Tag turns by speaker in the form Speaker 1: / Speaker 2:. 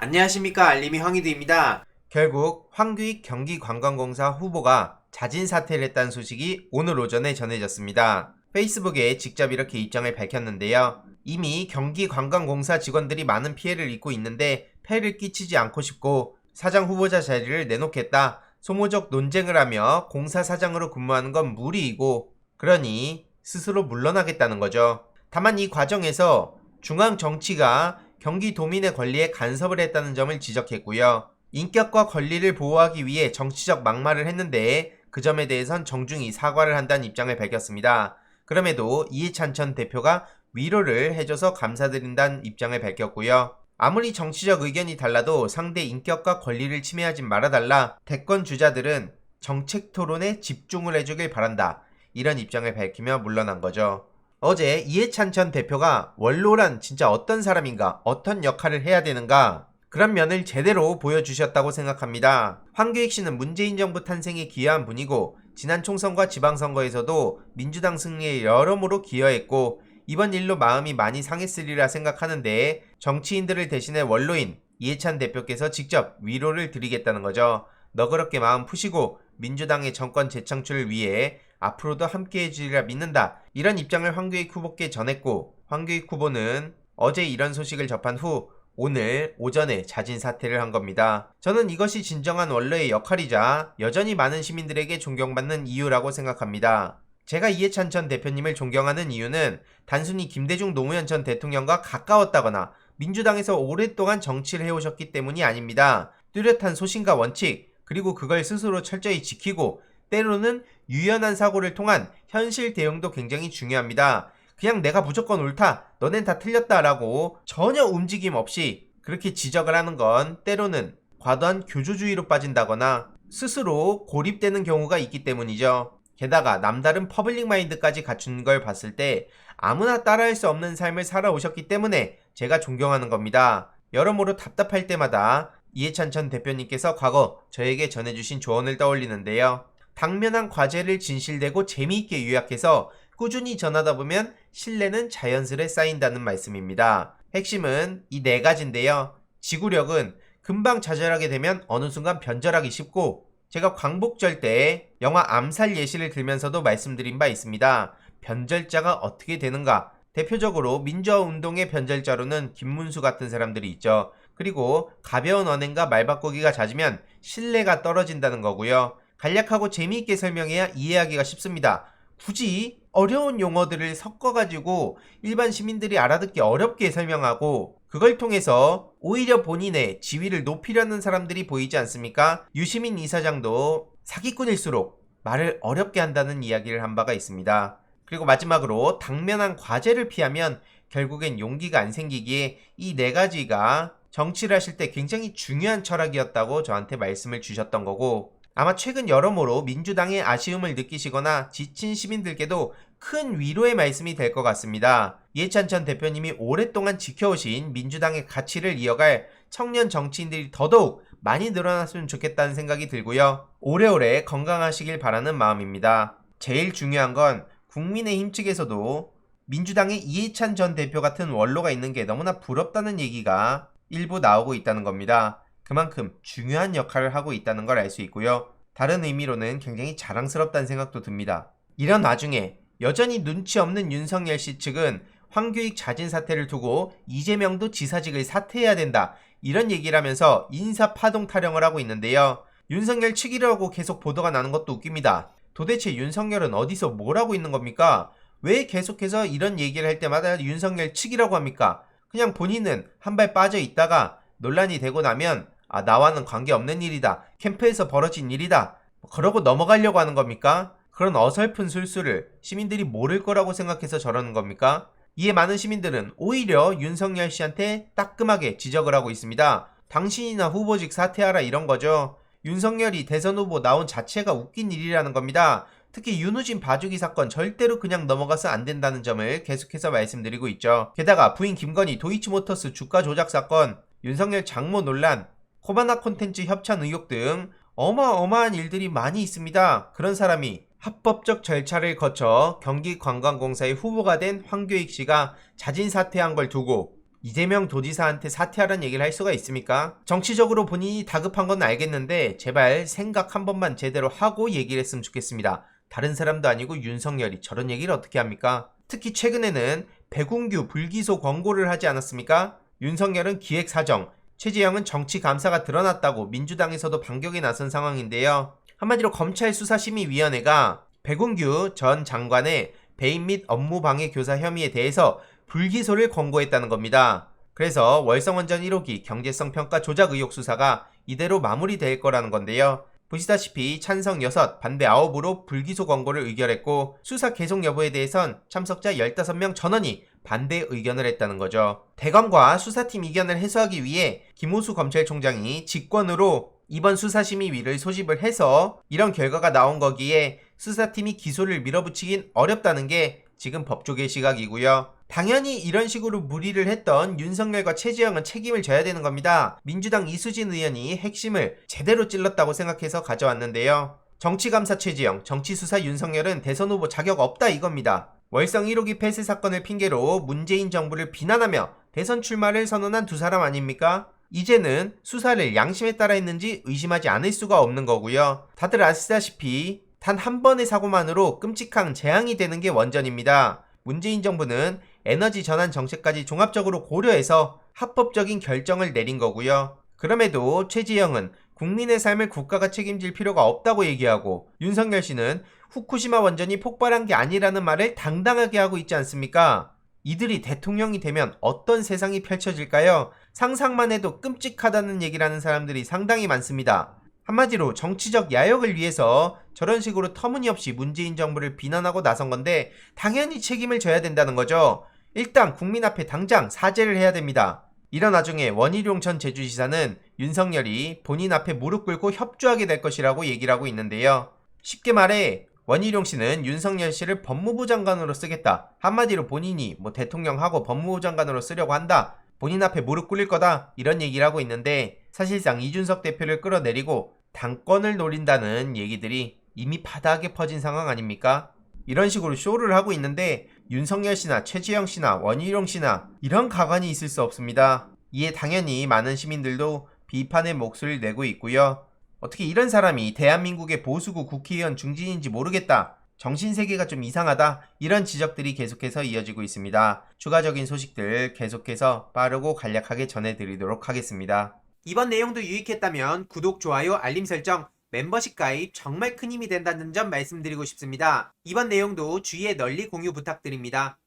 Speaker 1: 안녕하십니까, 알림이 황희두입니다. 결국 황교익 경기관광공사 후보가 자진 사퇴를 했다는 소식이 오늘 오전에 전해졌습니다. 페이스북에 직접 이렇게 입장을 밝혔는데요. 이미 경기관광공사 직원들이 많은 피해를 입고 있는데 폐를 끼치지 않고 싶고 사장 후보자 자리를 내놓겠다, 소모적 논쟁을 하며 공사 사장으로 근무하는 건 무리이고, 그러니 스스로 물러나겠다는 거죠. 다만 이 과정에서 중앙 정치가 경기도민의 권리에 간섭을 했다는 점을 지적했고요. 인격과 권리를 보호하기 위해 정치적 막말을 했는데 그 점에 대해선 정중히 사과를 한다는 입장을 밝혔습니다. 그럼에도 이해찬 전 대표가 위로를 해줘서 감사드린다는 입장을 밝혔고요. 아무리 정치적 의견이 달라도 상대 인격과 권리를 침해하지 말아달라, 대권 주자들은 정책 토론에 집중을 해주길 바란다, 이런 입장을 밝히며 물러난 거죠. 어제 이해찬 전 대표가 원로란 진짜 어떤 사람인가, 어떤 역할을 해야 되는가, 그런 면을 제대로 보여주셨다고 생각합니다. 황교익 씨는 문재인 정부 탄생에 기여한 분이고 지난 총선과 지방선거에서도 민주당 승리에 여러모로 기여했고 이번 일로 마음이 많이 상했으리라 생각하는데 정치인들을 대신해 원로인 이해찬 대표께서 직접 위로를 드리겠다는 거죠. 너그럽게 마음 푸시고 민주당의 정권 재창출을 위해 앞으로도 함께 해주리라 믿는다, 이런 입장을 황교익 후보께 전했고, 황교익 후보는 어제 이런 소식을 접한 후 오늘 오전에 자진 사퇴를 한 겁니다. 저는 이것이 진정한 원로의 역할이자 여전히 많은 시민들에게 존경받는 이유라고 생각합니다. 제가 이해찬 전 대표님을 존경하는 이유는 단순히 김대중 노무현 전 대통령과 가까웠다거나 민주당에서 오랫동안 정치를 해오셨기 때문이 아닙니다. 뚜렷한 소신과 원칙, 그리고 그걸 스스로 철저히 지키고 때로는 유연한 사고를 통한 현실 대응도 굉장히 중요합니다. 그냥 내가 무조건 옳다, 너넨 다 틀렸다라고 전혀 움직임 없이 그렇게 지적을 하는 건 때로는 과도한 교조주의로 빠진다거나 스스로 고립되는 경우가 있기 때문이죠. 게다가 남다른 퍼블릭 마인드까지 갖춘 걸 봤을 때 아무나 따라할 수 없는 삶을 살아오셨기 때문에 제가 존경하는 겁니다. 여러모로 답답할 때마다 이해찬 전 대표님께서 과거 저에게 전해주신 조언을 떠올리는데요. 당면한 과제를 진실되고 재미있게 요약해서 꾸준히 전하다 보면 신뢰는 자연스레 쌓인다는 말씀입니다. 핵심은 이 네 가지인데요. 지구력은 금방 좌절하게 되면 어느 순간 변절하기 쉽고, 제가 광복절 때 영화 암살 예시를 들면서도 말씀드린 바 있습니다. 변절자가 어떻게 되는가? 대표적으로 민주화 운동의 변절자로는 김문수 같은 사람들이 있죠. 그리고 가벼운 언행과 말바꾸기가 잦으면 신뢰가 떨어진다는 거고요. 간략하고 재미있게 설명해야 이해하기가 쉽습니다. 굳이 어려운 용어들을 섞어가지고 일반 시민들이 알아듣기 어렵게 설명하고 그걸 통해서 오히려 본인의 지위를 높이려는 사람들이 보이지 않습니까? 유시민 이사장도 사기꾼일수록 말을 어렵게 한다는 이야기를 한 바가 있습니다. 그리고 마지막으로 당면한 과제를 피하면 결국엔 용기가 안 생기기에 이 네 가지가 정치를 하실 때 굉장히 중요한 철학이었다고 저한테 말씀을 주셨던 거고, 아마 최근 여러모로 민주당의 아쉬움을 느끼시거나 지친 시민들께도 큰 위로의 말씀이 될 것 같습니다. 이해찬 전 대표님이 오랫동안 지켜오신 민주당의 가치를 이어갈 청년 정치인들이 더더욱 많이 늘어났으면 좋겠다는 생각이 들고요. 오래오래 건강하시길 바라는 마음입니다. 제일 중요한 건 국민의힘 측에서도 민주당의 이해찬 전 대표 같은 원로가 있는 게 너무나 부럽다는 얘기가 일부 나오고 있다는 겁니다. 그만큼 중요한 역할을 하고 있다는 걸 알 수 있고요. 다른 의미로는 굉장히 자랑스럽다는 생각도 듭니다. 이런 와중에 여전히 눈치 없는 윤석열 씨 측은 황교익 자진 사퇴를 두고 이재명도 지사직을 사퇴해야 된다, 이런 얘기를 하면서 인사 파동 타령을 하고 있는데요. 윤석열 측이라고 계속 보도가 나는 것도 웃깁니다. 도대체 윤석열은 어디서 뭘 하고 있는 겁니까? 왜 계속해서 이런 얘기를 할 때마다 윤석열 측이라고 합니까? 그냥 본인은 한 발 빠져 있다가 논란이 되고 나면 나와는 관계없는 일이다, 캠프에서 벌어진 일이다, 그러고 넘어가려고 하는 겁니까? 그런 어설픈 술수를 시민들이 모를 거라고 생각해서 저러는 겁니까? 이에 많은 시민들은 오히려 윤석열 씨한테 따끔하게 지적을 하고 있습니다. 당신이나 후보직 사퇴하라, 이런 거죠. 윤석열이 대선 후보 나온 자체가 웃긴 일이라는 겁니다. 특히 윤우진 봐주기 사건 절대로 그냥 넘어가서 안 된다는 점을 계속해서 말씀드리고 있죠. 게다가 부인 김건희 도이치모터스 주가 조작 사건, 윤석열 장모 논란, 코바나 콘텐츠 협찬 의혹 등 어마어마한 일들이 많이 있습니다. 그런 사람이 합법적 절차를 거쳐 경기관광공사의 후보가 된 황교익 씨가 자진 사퇴한 걸 두고 이재명 도지사한테 사퇴하라는 얘기를 할 수가 있습니까? 정치적으로 본인이 다급한 건 알겠는데 제발 생각 한 번만 제대로 하고 얘기를 했으면 좋겠습니다. 다른 사람도 아니고 윤석열이 저런 얘기를 어떻게 합니까? 특히 최근에는 백운규 불기소 권고를 하지 않았습니까? 윤석열은 기획사정, 최재형은 정치감사가 드러났다고 민주당에서도 반격에 나선 상황인데요. 한마디로 검찰수사심의위원회가 백운규 전 장관의 배임 및 업무방해 교사 혐의에 대해서 불기소를 권고했다는 겁니다. 그래서 월성원전 1호기 경제성 평가 조작 의혹 수사가 이대로 마무리될 거라는 건데요. 보시다시피 찬성 6, 반대 9으로 불기소 권고를 의결했고 수사 계속 여부에 대해선 참석자 15명 전원이 반대 의견을 했다는 거죠. 대검과 수사팀 이견을 해소하기 위해 김호수 검찰총장이 직권으로 이번 수사심의위를 소집을 해서 이런 결과가 나온 거기에 수사팀이 기소를 밀어붙이긴 어렵다는 게 지금 법조계 시각이고요. 당연히 이런 식으로 무리를 했던 윤석열과 최재형은 책임을 져야 되는 겁니다. 민주당 이수진 의원이 핵심을 제대로 찔렀다고 생각해서 가져왔는데요. 정치감사 최재형, 정치수사 윤석열은 대선 후보 자격 없다 이겁니다. 월성 1호기 폐쇄 사건을 핑계로 문재인 정부를 비난하며 대선 출마를 선언한 두 사람 아닙니까? 이제는 수사를 양심에 따라 했는지 의심하지 않을 수가 없는 거고요. 다들 아시다시피 단 한 번의 사고만으로 끔찍한 재앙이 되는 게 원전입니다. 문재인 정부는 에너지 전환 정책까지 종합적으로 고려해서 합법적인 결정을 내린 거고요. 그럼에도 최재형은 국민의 삶을 국가가 책임질 필요가 없다고 얘기하고 윤석열 씨는 후쿠시마 원전이 폭발한 게 아니라는 말을 당당하게 하고 있지 않습니까? 이들이 대통령이 되면 어떤 세상이 펼쳐질까요? 상상만 해도 끔찍하다는 얘기를 하는 사람들이 상당히 많습니다. 한마디로 정치적 야욕을 위해서 저런 식으로 터무니없이 문재인 정부를 비난하고 나선 건데 당연히 책임을 져야 된다는 거죠. 일단 국민 앞에 당장 사죄를 해야 됩니다. 이런 와중에 원희룡 전 제주지사는 윤석열이 본인 앞에 무릎 꿇고 협조하게 될 것이라고 얘기를 하고 있는데요. 쉽게 말해 원희룡 씨는 윤석열 씨를 법무부 장관으로 쓰겠다. 한마디로 본인이 대통령하고 법무부 장관으로 쓰려고 한다. 본인 앞에 무릎 꿇릴 거다. 이런 얘기를 하고 있는데 사실상 이준석 대표를 끌어내리고 당권을 노린다는 얘기들이 이미 바닥에 퍼진 상황 아닙니까? 이런 식으로 쇼를 하고 있는데 윤석열 씨나 최재형 씨나 원희룡 씨나 이런 가관이 있을 수 없습니다. 이에 당연히 많은 시민들도 비판의 목소리를 내고 있고요. 어떻게 이런 사람이 대한민국의 보수구 국회의원 중진인지 모르겠다. 정신세계가 좀 이상하다. 이런 지적들이 계속해서 이어지고 있습니다. 추가적인 소식들 계속해서 빠르고 간략하게 전해드리도록 하겠습니다. 이번 내용도 유익했다면 구독, 좋아요, 알림 설정, 멤버십 가입 정말 큰 힘이 된다는 점 말씀드리고 싶습니다. 이번 내용도 주위에 널리 공유 부탁드립니다.